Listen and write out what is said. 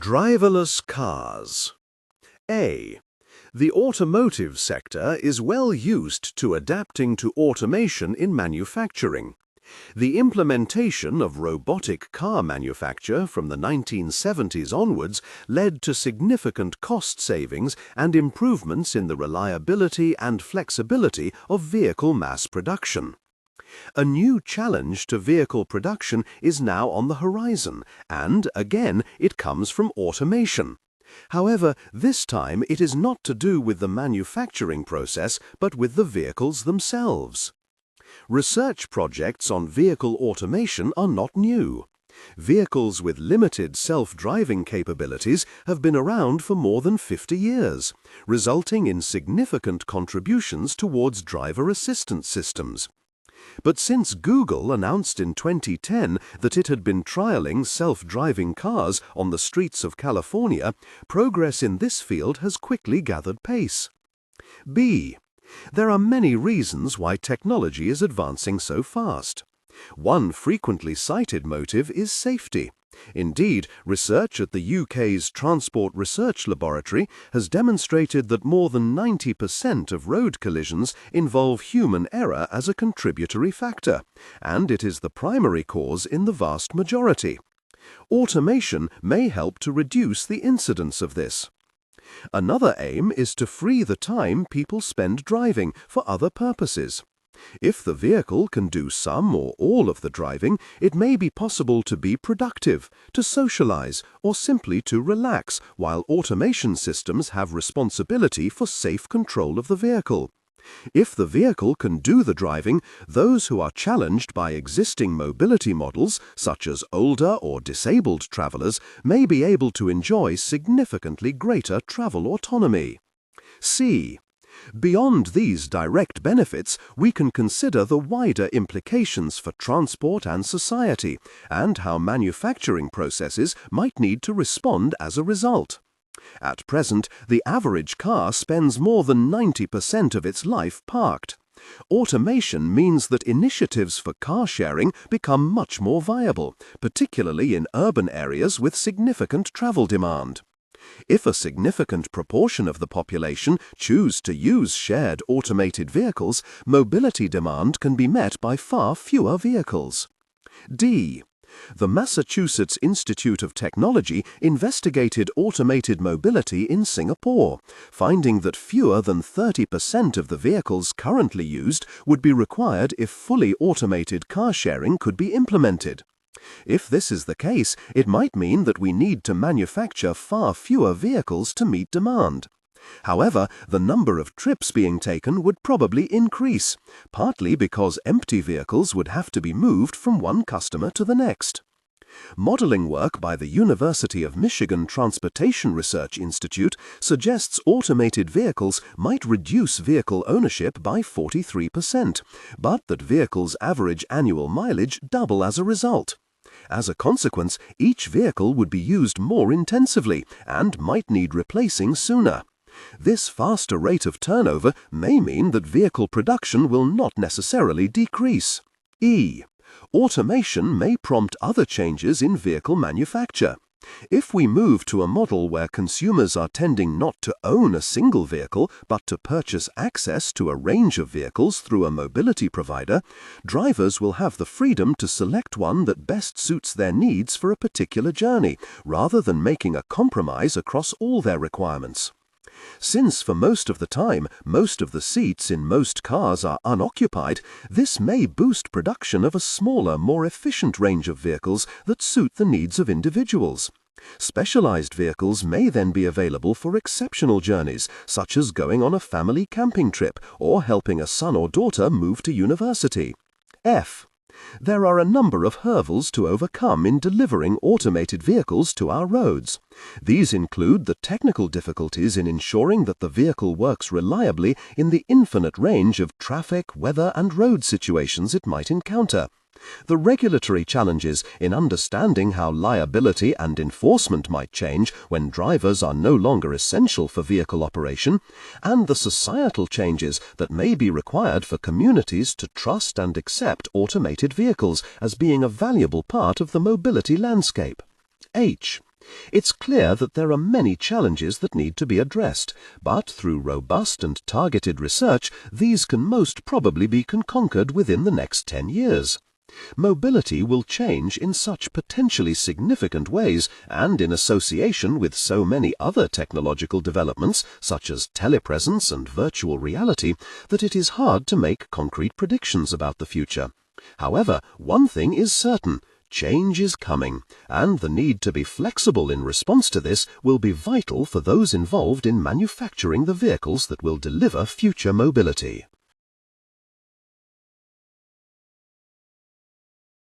Driverless cars. A. The automotive sector is well used to adapting to automation in manufacturing. The implementation of robotic car manufacture from the 1970s onwards led to significant cost savings and improvements in the reliability and flexibility of vehicle mass production. A new challenge to vehicle production is now on the horizon, and, again, it comes from automation. However, this time it is not to do with the manufacturing process, but with the vehicles themselves. Research projects on vehicle automation are not new. Vehicles with limited self-driving capabilities have been around for more than 50 years, resulting in significant contributions towards driver assistance systems. But since Google announced in 2010 that it had been trialing self-driving cars on the streets of California, progress in this field has quickly gathered pace. B. There are many reasons why technology is advancing so fast. One frequently cited motive is safety. Indeed, research at the UK's Transport Research Laboratory has demonstrated that more than 90% of road collisions involve human error as a contributory factor, and it is the primary cause in the vast majority. Automation may help to reduce the incidence of this. Another aim is to free the time people spend driving for other purposes. If the vehicle can do some or all of the driving, it may be possible to be productive, to socialize, or simply to relax, while automation systems have responsibility for safe control of the vehicle. If the vehicle can do the driving, those who are challenged by existing mobility models, such as older or disabled travelers, may be able to enjoy significantly greater travel autonomy. C. Beyond these direct benefits, we can consider the wider implications for transport and society, and how manufacturing processes might need to respond as a result. At present, the average car spends more than 90% of its life parked. Automation means that initiatives for car sharing become much more viable, particularly in urban areas with significant travel demand. If a significant proportion of the population choose to use shared automated vehicles, mobility demand can be met by far fewer vehicles. D. The Massachusetts Institute of Technology investigated automated mobility in Singapore, finding that fewer than 30% of the vehicles currently used would be required if fully automated car sharing could be implemented. If this is the case, it might mean that we need to manufacture far fewer vehicles to meet demand. However, the number of trips being taken would probably increase, partly because empty vehicles would have to be moved from one customer to the next. Modeling work by the University of Michigan Transportation Research Institute suggests automated vehicles might reduce vehicle ownership by 43%, but that vehicles' average annual mileage double as a result. As a consequence, each vehicle would be used more intensively and might need replacing sooner. This faster rate of turnover may mean that vehicle production will not necessarily decrease. E. Automation may prompt other changes in vehicle manufacture. If we move to a model where consumers are tending not to own a single vehicle, but to purchase access to a range of vehicles through a mobility provider, drivers will have the freedom to select one that best suits their needs for a particular journey, rather than making a compromise across all their requirements. Since for most of the time, most of the seats in most cars are unoccupied, this may boost production of a smaller, more efficient range of vehicles that suit the needs of individuals. Specialized vehicles may then be available for exceptional journeys, such as going on a family camping trip or helping a son or daughter move to university. F. There are a number of hurdles to overcome in delivering automated vehicles to our roads. These include the technical difficulties in ensuring that the vehicle works reliably in the infinite range of traffic, weather, and road situations it might encounter, the regulatory challenges in understanding how liability and enforcement might change when drivers are no longer essential for vehicle operation, and the societal changes that may be required for communities to trust and accept automated vehicles as being a valuable part of the mobility landscape. H. It's clear that there are many challenges that need to be addressed, but through robust and targeted research, these can most probably be conquered within the next 10 years. Mobility will change in such potentially significant ways and in association with so many other technological developments, such as telepresence and virtual reality, that it is hard to make concrete predictions about the future. However, one thing is certain. Change is coming, and the need to be flexible in response to this will be vital for those involved in manufacturing the vehicles that will deliver future mobility.